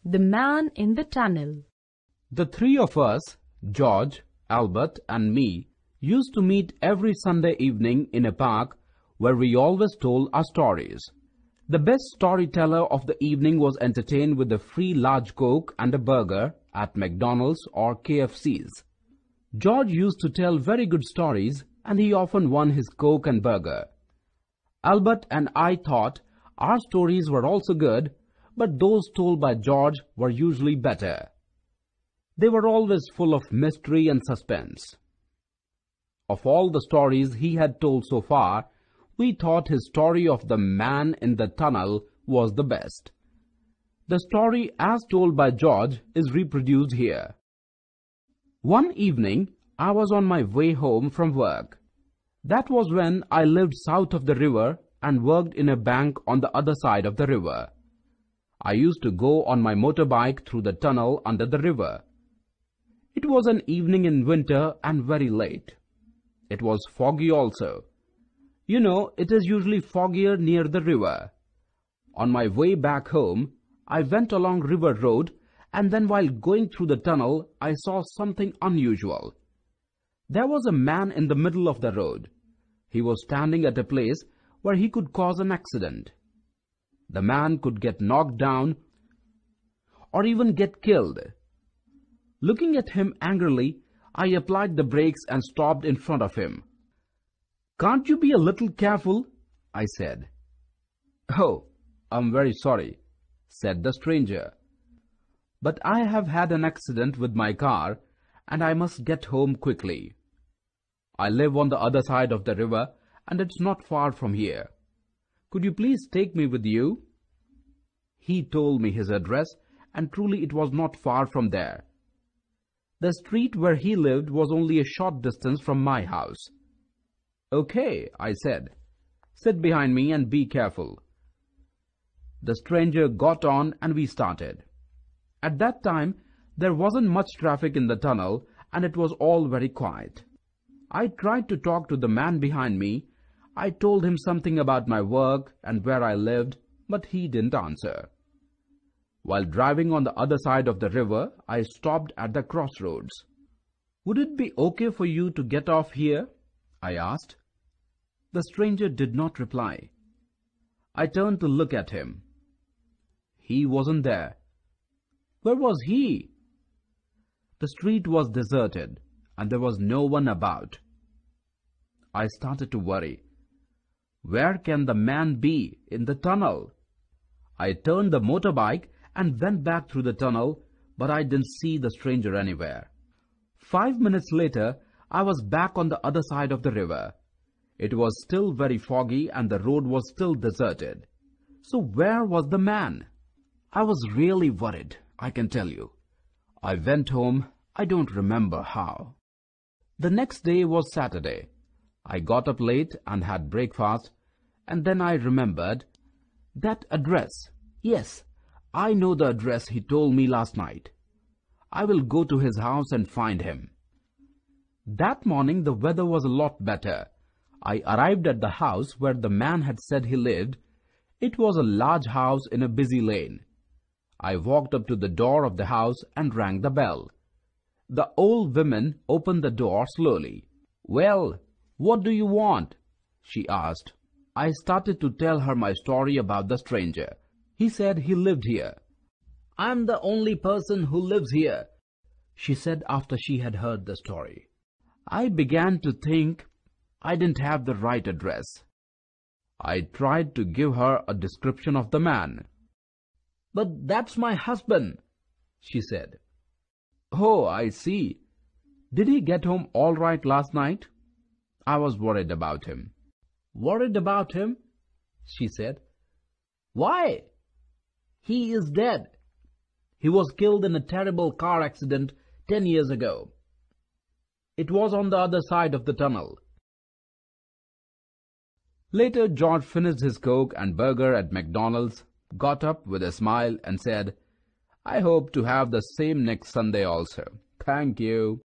The Man in the Tunnel. The three of us, George, Albert and me, used to meet every Sunday evening in a park where we always told our stories. The best storyteller of the evening was entertained with a free large Coke and a burger at McDonald's or KFC's. George used to tell very good stories and he often won his Coke and burger. Albert and I thought our stories were also good, but those told by George were usually better. They were always full of mystery and suspense. Of all the stories he had told so far, we thought his story of the man in the tunnel was the best. The story as told by George is reproduced here. One evening, I was on my way home from work. That was when I lived south of the river and worked in a bank on the other side of the river. I used to go on my motorbike through the tunnel under the river. It was an evening in winter and very late. It was foggy also. You know, it is usually foggier near the river. On my way back home, I went along River Road, and then while going through the tunnel, I saw something unusual. There was a man in the middle of the road. He was standing at a place where he could cause an accident. The man could get knocked down or even get killed. Looking at him angrily, I applied the brakes and stopped in front of him. "Can't you be a little careful?" I said. "Oh, I'm very sorry," said the stranger. "But I have had an accident with my car and I must get home quickly. I live on the other side of the river and it's not far from here. Could you please take me with you?" He told me his address, and truly it was not far from there. The street where he lived was only a short distance from my house. "Okay," I said. "Sit behind me and be careful." The stranger got on and we started. At that time, there wasn't much traffic in the tunnel and it was all very quiet. I tried to talk to the man behind me. I told him something about my work and where I lived, but he didn't answer. While driving on the other side of the river, I stopped at the crossroads. "Would it be okay for you to get off here?" I asked. The stranger did not reply. I turned to look at him. He wasn't there. Where was he? The street was deserted and there was no one about. I started to worry. Where can the man be in the tunnel? I turned the motorbike and went back through the tunnel, but I didn't see the stranger anywhere. 5 minutes later, I was back on the other side of the river. It was still very foggy and the road was still deserted. So where was the man? I was really worried, I can tell you. I went home. I don't remember how. The next day was Saturday. I got up late and had breakfast, and then I remembered that address. Yes, I know the address he told me last night. I will go to his house and find him. That morning the weather was a lot better. I arrived at the house where the man had said he lived. It was a large house in a busy lane. I walked up to the door of the house and rang the bell. The old woman opened the door slowly. "Well, what do you want?" she asked. I started to tell her my story about the stranger. He said he lived here. "I'm the only person who lives here," she said after she had heard the story. I began to think I didn't have the right address. I tried to give her a description of the man. "But that's my husband," she said. "Oh, I see. Did he get home all right last night?" I was worried about him. "Worried about him?" she said. "Why? He is dead. He was killed in a terrible car accident 10 years ago. It was on the other side of the tunnel." Later, George finished his Coke and burger at McDonald's, got up with a smile and said, "I hope to have the same next Sunday also. Thank you."